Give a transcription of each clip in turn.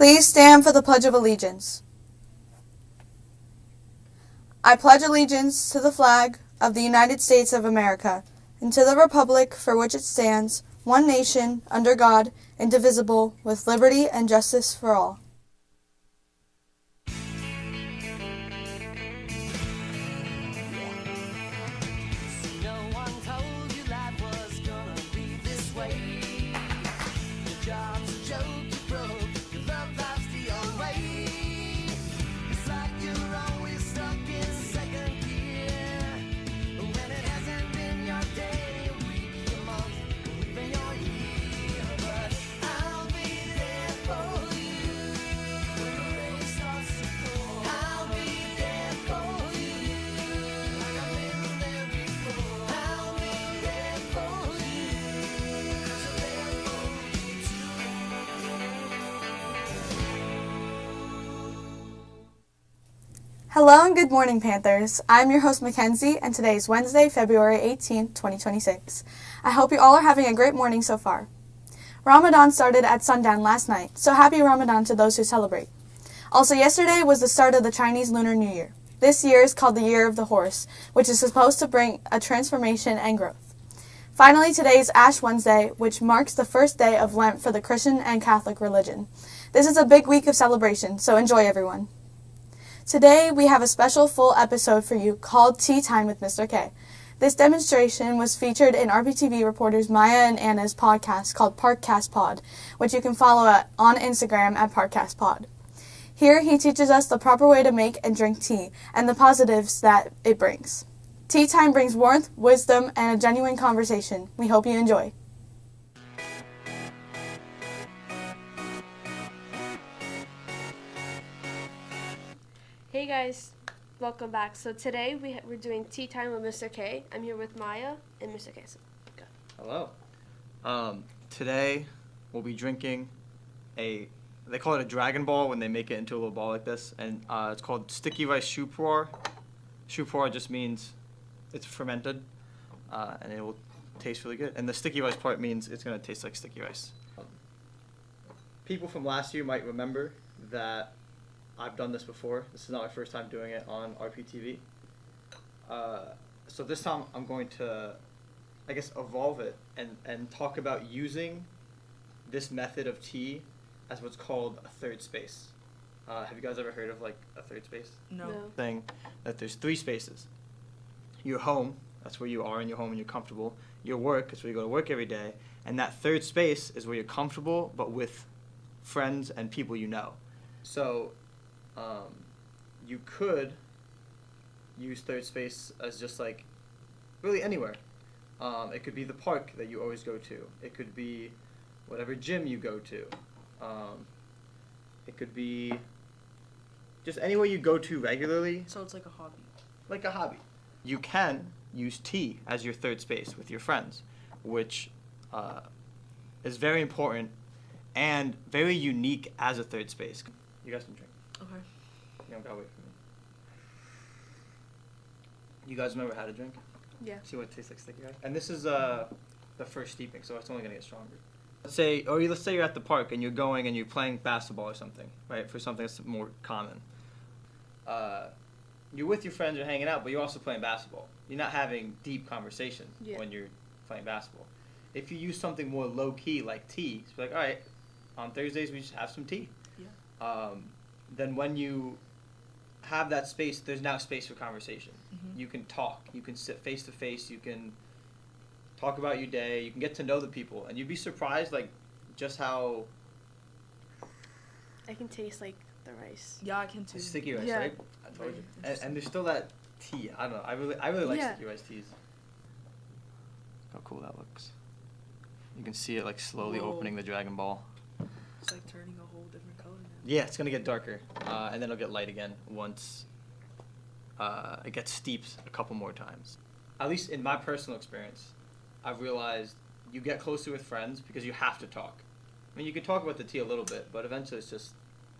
Please stand for the Pledge of Allegiance. I pledge allegiance to the flag of the United States of America and to the republic for which it stands, one nation, under God, indivisible, with liberty and justice for all. Hello and good morning, Panthers. I'm your host, Mackenzie, and today is Wednesday, February 18th, 2026. I hope you all are having a great morning so far. Ramadan started at sundown last night, so happy Ramadan to those who celebrate. Also, yesterday was the start of the Chinese Lunar New Year. This year is called the Year of the Horse, which is supposed to bring a transformation and growth. Finally, today is Ash Wednesday, which marks the first day of Lent for the Christian and Catholic religion. This is a big week of celebration, so enjoy, everyone. Today, we have a special full episode for you called Tea Time with Mr. K. This demonstration was featured in RPtv reporters Maya and Anna's podcast called Parkcast Pod, which you can follow on Instagram at Parkcast Pod. Here, he teaches us the proper way to make and drink tea and the positives that it brings. Tea time brings warmth, wisdom, and a genuine conversation. We hope you enjoy. Hey guys, welcome back. So today we're doing Tea Time with Mr. K. I'm here with Maya and Mr. K. Hello. Today we'll be drinking they call it a Dragon Ball when they make it into a little ball like this, and it's called Sticky Rice Shupuar. Shupuar just means it's fermented, and it will taste really good. And the sticky rice part means it's going to taste like sticky rice. People from last year might remember that I've done this before. This is not my first time doing it on RPtv. So this time I'm going to, I guess, evolve it and talk about using this method of tea as what's called a third space. Have you guys ever heard of like a third space? No. Thing that there's three spaces. Your home, that's where you are in your home and you're comfortable. Your work is where you go to work every day. And that third space is where you're comfortable but with friends and people you know. So you could use third space as just like really anywhere. It could be the park that you always go to. It could be whatever gym you go to. It could be just anywhere you go to regularly. So it's like a hobby. Like a hobby. You can use tea as your third space with your friends, which is very important and very unique as a third space. You guys can drink. Okay. You don't gotta wait for me. You guys remember how to drink? Yeah. See what it tastes like sticky rice? And this is the first steeping, so it's only gonna get stronger. Let's say you're at the park and you're going and you're playing basketball or something, right? For something that's more common. You're with your friends, you're hanging out, but you're also playing basketball. You're not having deep conversation when you're playing basketball. If you use something more low key like tea, it's like, all right, on Thursdays we just have some tea. Yeah. Then when you have that space, there's now space for conversation. Mm-hmm. You can talk. You can sit face to face. You can talk about your day. You can get to know the people, and you'd be surprised, like, just how I can taste like the rice. Yeah, I can too. sticky rice, Yeah. right? I told you. And there's still that tea. I don't know. I really like sticky rice teas. How cool that looks. You can see it like slowly Whoa. opening the Dragon Ball. It's like turning a whole different color now. Yeah, it's gonna get darker, and then it'll get light again once it gets steeped a couple more times. At least in my personal experience, I've realized you get closer with friends because you have to talk. I mean, you can talk about the tea a little bit, but eventually it's just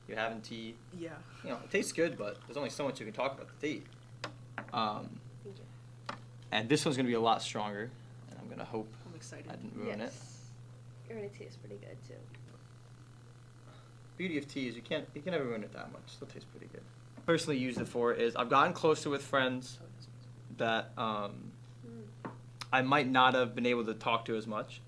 you're having tea. Yeah. You know, it tastes good, but there's only so much you can talk about the tea. And this one's gonna be a lot stronger, and I'm gonna hope I'm excited. I didn't ruin it. It already tastes pretty good too. beauty of tea is you can never ruin it that much. Still tastes pretty good. Personally used it for is I've gotten closer with friends that I might not have been able to talk to as much.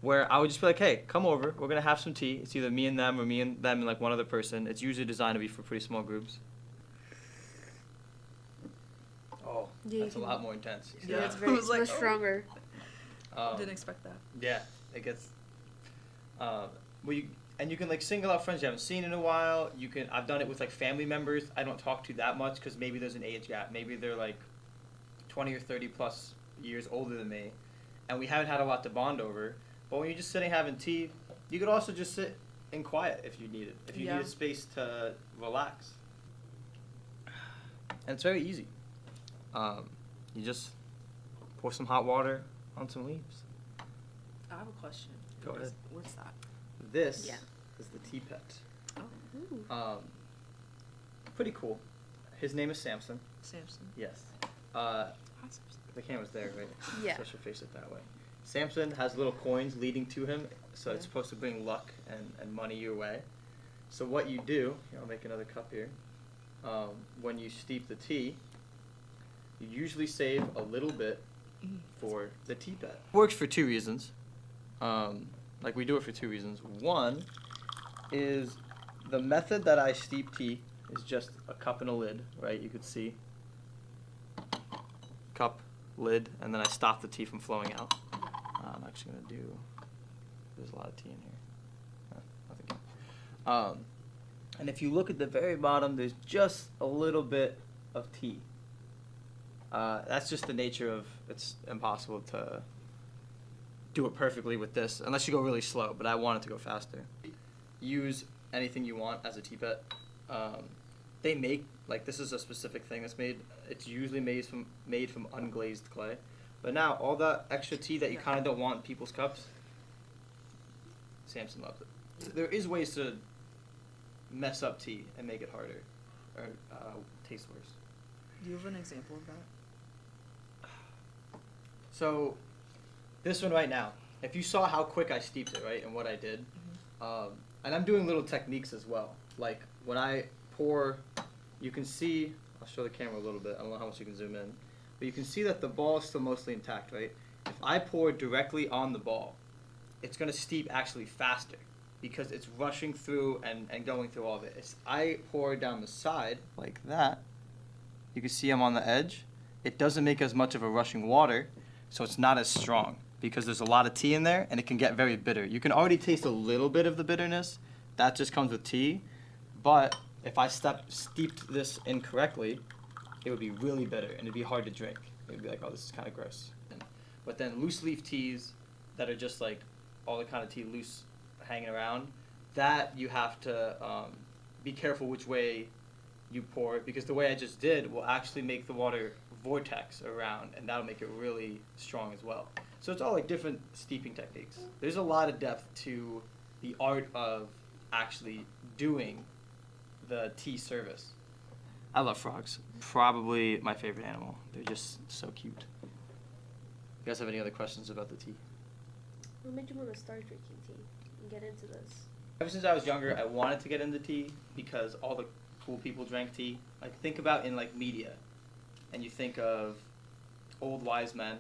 Where I would just be like, hey, come over. We're gonna have some tea. It's either me and them or me and them and like one other person. It's usually designed to be for pretty small groups. Oh, Yeah, that's a lot more intense. Yeah, it's I very was like, much oh. stronger. Didn't expect that. Yeah, it gets. And you can like single out friends you haven't seen in a while. You can. I've done it with like family members I don't talk to that much because maybe there's an age gap. Maybe they're like 20 or 30 plus years older than me, and we haven't had a lot to bond over. But when you're just sitting having tea, you could also just sit in quiet if you need it. If you Yeah. need a space to relax. And it's very easy. You just pour some hot water on some leaves. I have a question. Go ahead. What's that? This Yeah. is the tea pet. Ooh. Pretty cool. His name is Samson. Samson. Yes. Hi, Samson. The camera's there, right? Yeah. So I should face it that way. Samson has little coins leading to him, so it's Yeah. supposed to bring luck and money your way. So what you do, here, I'll make another cup here. When you steep the tea, you usually save a little bit for the tea pet. Works for two reasons. Like we do it for two reasons. One is the method that I steep tea is just a cup and a lid, right? You could see cup, lid, and then I stop the tea from flowing out. I'm actually gonna do. There's a lot of tea in here. Nothing. And if you look at the very bottom, there's just a little bit of tea. That's just the nature of it's impossible to do it perfectly with this unless you go really slow, but I want it to go faster. Use anything you want as a tea pet. They make, like this is a specific thing that's made, it's usually made from unglazed clay. But now all that extra tea that you kind of don't want in people's cups, Samson loves it. There is ways to mess up tea and make it harder or taste worse. Do you have an example of that? So, this one right now, if you saw how quick I steeped it, right, and what I did, and I'm doing little techniques as well. Like, when I pour, you can see, I'll show the camera a little bit, I don't know how much you can zoom in, but you can see that the ball is still mostly intact, right? If I pour directly on the ball, it's going to steep actually faster because it's rushing through and going through all of it. I pour down the side like that. You can see I'm on the edge. It doesn't make as much of a rushing water, so it's not as strong because there's a lot of tea in there and it can get very bitter. You can already taste a little bit of the bitterness. That just comes with tea. But if I steeped this incorrectly, it would be really bitter and it'd be hard to drink. It would be like, oh, this is kind of gross. But then loose leaf teas that are just like all the kind of tea loose hanging around, that you have to be careful which way you pour it because the way I just did will actually make the water vortex around and that'll make it really strong as well. So it's all like different steeping techniques. There's a lot of depth to the art of actually doing the tea service. I love frogs. Probably my favorite animal. They're just so cute. You guys have any other questions about the tea? What made you want to start drinking tea and get into this? Ever since I was younger, I wanted to get into tea because all the cool people drank tea. Like think about in like media, and you think of old wise men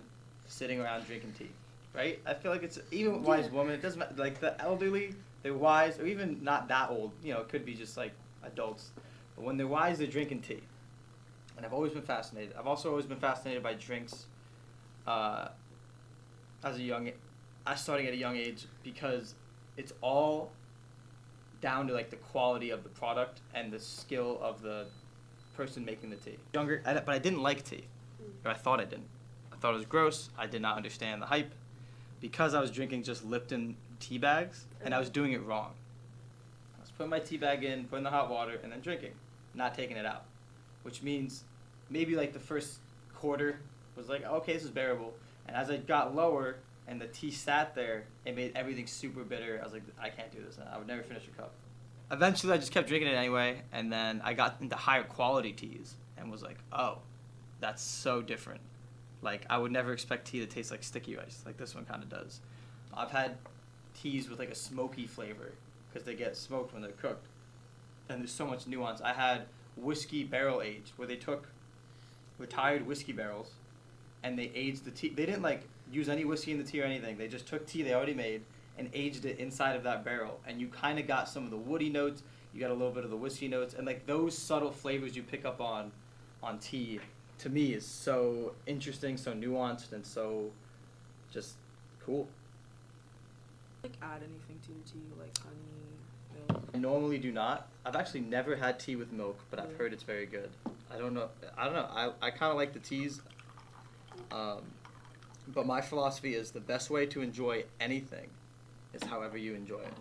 sitting around drinking tea, right? I feel like it's even wise women. It doesn't matter. Like the elderly, they're wise, or even not that old. You know, it could be just like adults. But when they're wise, they're drinking tea. And I've always been fascinated. I've also always been fascinated by drinks. Starting at a young age because it's all down to like the quality of the product and the skill of the person making the tea. But I didn't like tea, or I thought I didn't. I thought it was gross. I did not understand the hype because I was drinking just Lipton tea bags and I was doing it wrong. I was putting my tea bag in, putting the hot water, and then drinking, not taking it out, which means maybe like the first quarter was like, okay, this is bearable, and as I got lower and the tea sat there, it made everything super bitter. I was like, I can't do this. I would never finish a cup. Eventually, I just kept drinking it anyway, and then I got into higher quality teas and was like, oh, that's so different. Like, I would never expect tea to taste like sticky rice, like this one kind of does. I've had teas with like a smoky flavor, because they get smoked when they're cooked. And there's so much nuance. I had whiskey barrel aged, where they took retired whiskey barrels and they aged the tea. They didn't like use any whiskey in the tea or anything. They just took tea they already made and aged it inside of that barrel. And you kind of got some of the woody notes. You got a little bit of the whiskey notes, and like those subtle flavors you pick up on tea, to me is so interesting, so nuanced, and so just cool. Like add anything to your tea, like honey, milk. I normally do not. I've actually never had tea with milk, but I've Really? heard it's very good. I don't know. I kind of like the teas. But my philosophy is the best way to enjoy anything is however you enjoy it.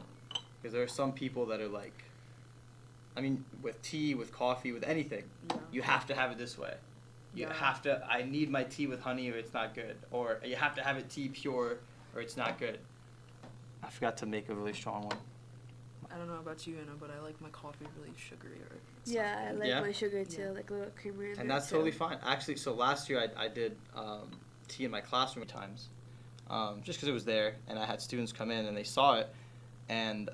Because there are some people that are like, I mean, with tea, with coffee, with anything, Yeah. you have to have it this way. You Yeah. have to, I need my tea with honey or it's not good. Or you have to have it tea pure or it's not good. I forgot to make a really strong one. I don't know about you, Anna, but I like my coffee really sugary or. Yeah, I like Yeah? my sugar too, Yeah. like a little creamer in And there that's too. totally fine. Actually, so last year I did tea in my classroom at times, just because it was there, and I had students come in and they saw it, and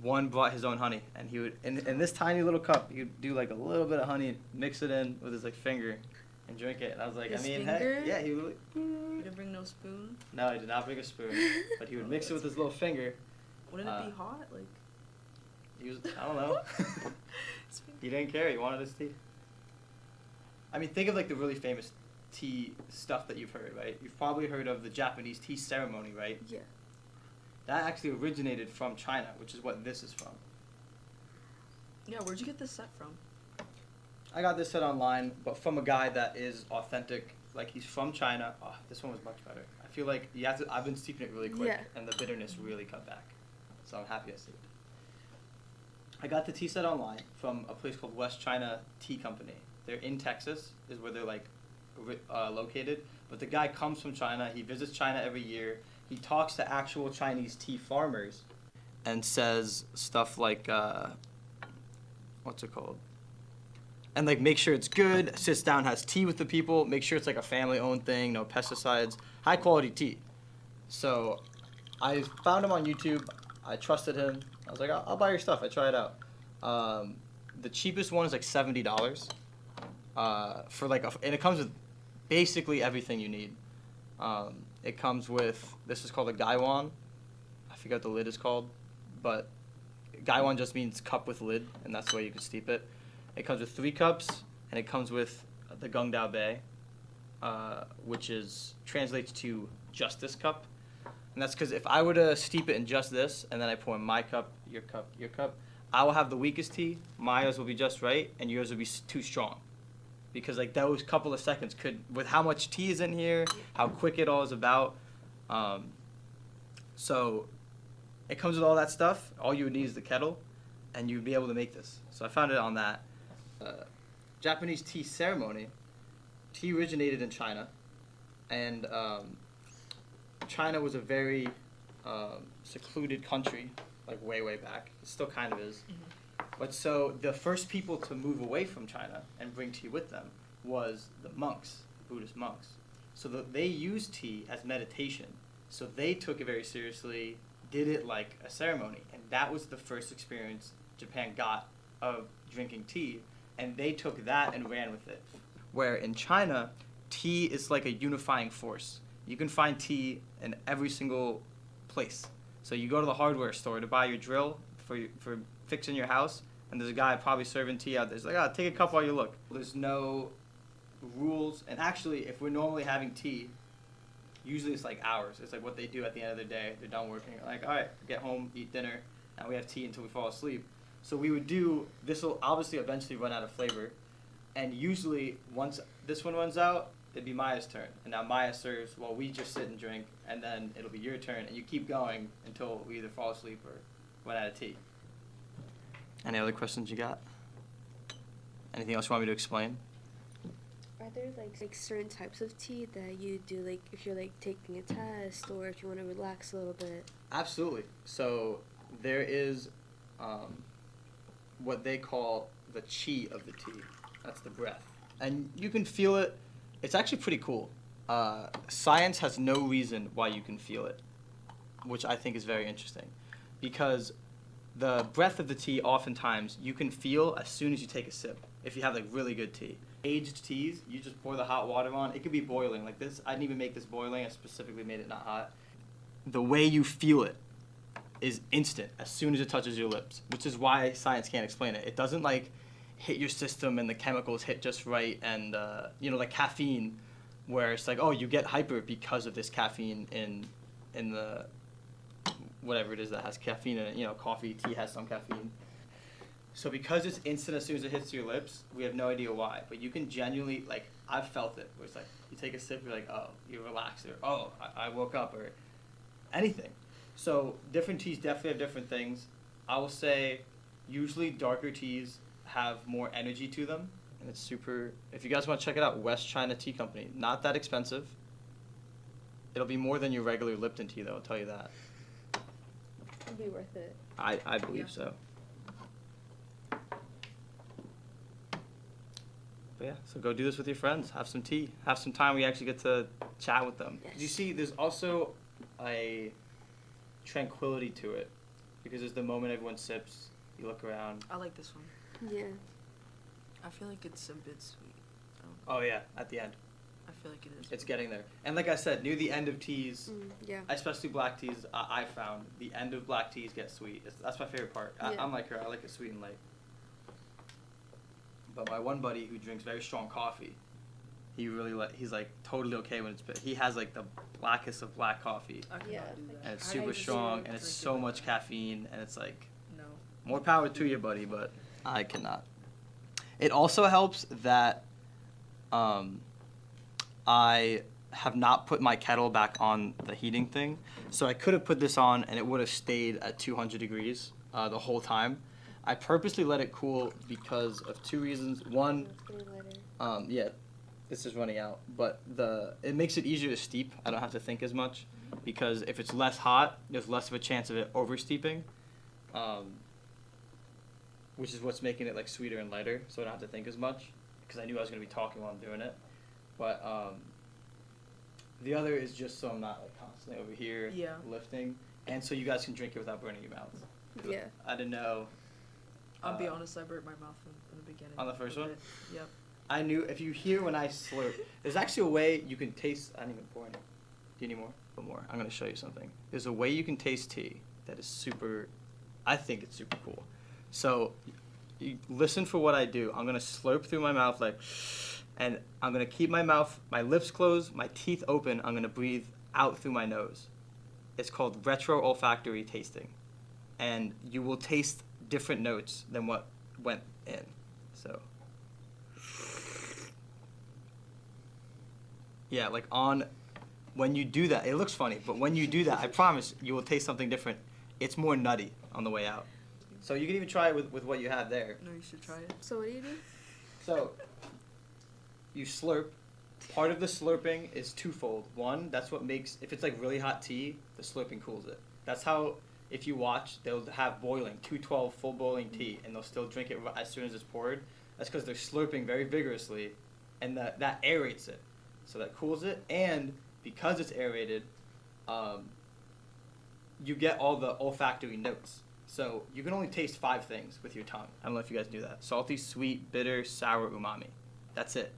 one brought his own honey, and he would in this tiny little cup he would do like a little bit of honey, mix it in with his like finger, and drink it. And I was like, His I mean, finger? hey, yeah, he would. You didn't bring no spoon? No, he did not bring a spoon, but he would mix it with his little finger. Wouldn't it be hot? Like. He was, I don't know. He didn't care. He wanted his tea. I mean, think of like the really famous tea stuff that you've heard, right? You've probably heard of the Japanese tea ceremony, right? Yeah. That actually originated from China, which is what this is from. Yeah, where'd you get this set from? I got this set online, but from a guy that is authentic. Like he's from China. Oh, this one was much better. I feel like you have to. I've been steeping it really quick, Yeah. and the bitterness really cut back. So I'm happy I saved it. I got the tea set online from a place called West China Tea Company. They're in Texas, is where they're like located. But the guy comes from China. He visits China every year. He talks to actual Chinese tea farmers, and says stuff like, what's it called? And like make sure it's good. Sits down, has tea with the people. Make sure it's like a family-owned thing, no pesticides, high quality tea. So, I found him on YouTube. I trusted him. I was like, I'll buy your stuff. I try it out. The cheapest one is like $70 for like and it comes with basically everything you need. It comes with, this is called a gaiwan. I forget what the lid is called, but gaiwan just means cup with lid, and that's the way you can steep it. It comes with 3 cups, and it comes with the gungdao bei, which translates to justice cup. And that's because if I were to steep it in just this, and then I pour in my cup, your cup, I will have the weakest tea, Maya's will be just right, and yours will be too strong. Because like those couple of seconds could, with how much tea is in here, how quick it all is about. So it comes with all that stuff. All you would need is the kettle, and you'd be able to make this. So I found it on that. Japanese tea ceremony. Tea originated in China, and China was a very secluded country, like way back. It still kind of is. But so the first people to move away from China and bring tea with them was the monks, Buddhist monks. So they used tea as meditation. So they took it very seriously, did it like a ceremony, and that was the first experience Japan got of drinking tea, and they took that and ran with it. Where in China, tea is like a unifying force. You can find tea in every single place. So you go to the hardware store to buy your drill for fixing your house, and there's a guy probably serving tea out there. He's like, take a cup while you look. There's no rules, and actually, if we're normally having tea, usually it's like hours. It's like what they do at the end of the day. They're done working. Like, all right, get home, eat dinner, and we have tea until we fall asleep. So we would do, this will obviously eventually run out of flavor, and usually once this one runs out, it'd be Maya's turn. And now Maya serves while we just sit and drink, and then it'll be your turn, and you keep going until we either fall asleep or run out of tea. Any other questions you got? Anything else you want me to explain? Are there like certain types of tea that you do, like if you're like taking a test or if you want to relax a little bit? Absolutely. So there is what they call the chi of the tea. That's the breath. And you can feel it. It's actually pretty cool. Science has no reason why you can feel it, which I think is very interesting. because the breath of the tea oftentimes you can feel as soon as you take a sip if you have like really good tea. Aged teas, you just pour the hot water on. It could be boiling like this. I didn't even make this boiling. I specifically made it not hot. The way you feel it is instant as soon as it touches your lips, which is why science can't explain it. It doesn't like hit your system and the chemicals hit just right, and like caffeine, where it's like, oh, you get hyper because of this caffeine in the whatever it is that has caffeine in it. Coffee, tea has some caffeine. So because it's instant as soon as it hits your lips, we have no idea why. But you can genuinely, like, I've felt it, where it's like, you take a sip, you're like, oh, you relax, or oh, I woke up, or anything. So different teas definitely have different things. I will say, usually darker teas have more energy to them, and it's super, if you guys want to check it out, West China Tea Company, not that expensive. It'll be more than your regular Lipton tea, though, I'll tell you that. It'll be worth it. I believe so. But yeah, so go do this with your friends. Have some tea. Have some time where you actually get to chat with them. Yes. You see, there's also a tranquility to it, because there's the moment everyone sips, you look around. I like this one. Yeah. I feel like it's a bit sweet. Oh yeah, at the end. I feel like it is. It's getting there. And like I said, near the end of teas, Yeah. especially black teas, I found the end of black teas get sweet. That's my favorite part. Yeah. I'm like her. I like it sweet and light. But my one buddy who drinks very strong coffee, he's like totally okay when he has like the blackest of black coffee, I cannot Yeah. do that. and it's I super just strong, and drink it's it so like much that. caffeine, and it's like, No. more power to you, buddy, but I cannot. It also helps that I have not put my kettle back on the heating thing, so I could have put this on and it would have stayed at 200 degrees the whole time. I purposely let it cool because of two reasons. One, yeah, this is running out, but it makes it easier to steep. I don't have to think as much, because if it's less hot, there's less of a chance of it over steeping, which is what's making it like sweeter and lighter, so I don't have to think as much, because I knew I was going to be talking while I'm doing it. But the other is just so I'm not like constantly over here lifting, and so you guys can drink it without burning your mouths. Yeah. I didn't know. I'll be honest, I burnt my mouth in the beginning. On the first a one? bit. Yep. I knew if you hear when I slurp, there's actually a way you can taste. I didn't even pour any. Do you need more? Put more. I'm going to show you something. There's a way you can taste tea that is super, I think it's super cool. So you listen for what I do. I'm going to slurp through my mouth like, and I'm going to keep my lips closed, my teeth open. I'm going to breathe out through my nose. It's called retro-olfactory tasting. And you will taste different notes than what went in. So yeah, like when you do that, it looks funny, but when you do that, I promise you will taste something different. It's more nutty on the way out. So you can even try it with what you have there. No, you should try it. So what do you do? So you slurp. Part of the slurping is twofold. One, that's what makes, if it's like really hot tea, the slurping cools it. That's how, if you watch, they'll have boiling, 212 full boiling tea, and they'll still drink it as soon as it's poured. That's because they're slurping very vigorously, and that aerates it. So that cools it, and because it's aerated, you get all the olfactory notes. So you can only taste 5 things with your tongue. I don't know if you guys do that. Salty, sweet, bitter, sour, umami. That's it.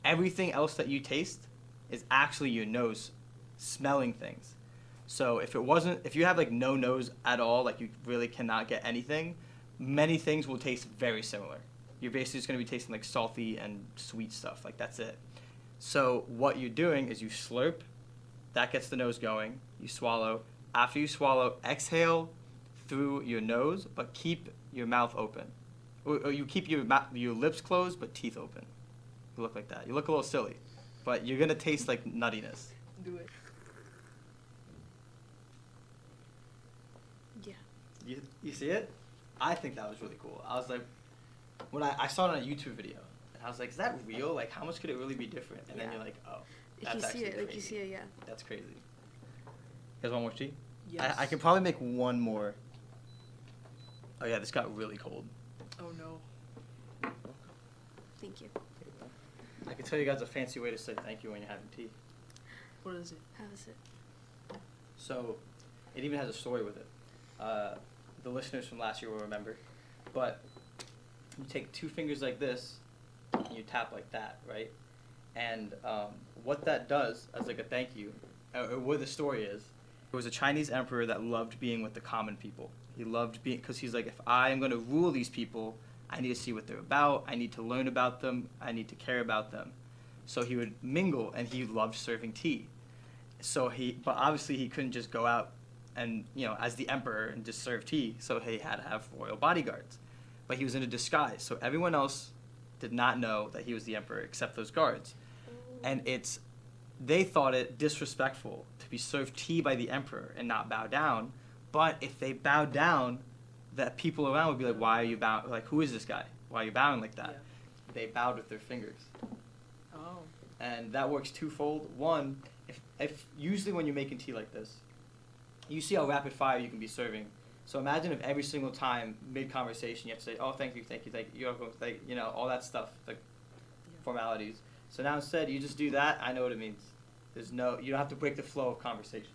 Everything else that you taste is actually your nose smelling things. So if you have like no nose at all, like you really cannot get anything, many things will taste very similar. You're basically just going to be tasting like salty and sweet stuff. Like that's it. So what you're doing is you slurp, that gets the nose going, you swallow. After you swallow, exhale through your nose, but keep your mouth open. Or you keep your lips closed, but teeth open. You look like that. You look a little silly, but you're going to taste like nuttiness. Do it. Yeah. You see it? I think that was really cool. I was like, when I saw it on a YouTube video, and I was like, is that real? Like, how much could it really be different? And then Yeah. you're like, oh, If that's you see actually it, crazy. like you see it, yeah. That's crazy. You guys want more tea? Yes. I can probably make one more. Oh yeah, this got really cold. Oh no. Thank you. I can tell you guys a fancy way to say thank you when you're having tea. What is it? How is it? So, it even has a story with it. the listeners from last year will remember. But you take two fingers like this, and you tap like that, right? And what that does, as like a thank you, or what the story is, there was a Chinese emperor that loved being with the common people. He loved being, because he's like, if I am going to rule these people, I need to see what they're about, I need to learn about them, I need to care about them. So he would mingle, and he loved serving tea. But obviously he couldn't just go out and, as the emperor and just serve tea, so he had to have royal bodyguards. But he was in a disguise, so everyone else did not know that he was the emperor except those guards. And they thought it disrespectful to be served tea by the emperor and not bow down. But if they bowed down, that people around would be like, why are you bowing? Like, who is this guy? Why are you bowing like that? Yeah. They bowed with their fingers. Oh. And that works twofold. One, if usually when you're making tea like this, you see how rapid fire you can be serving. So imagine if every single time mid-conversation you have to say, oh, thank you, you're welcome, all that stuff, like formalities. So now instead you just do that. I know what it means. You don't have to break the flow of conversation.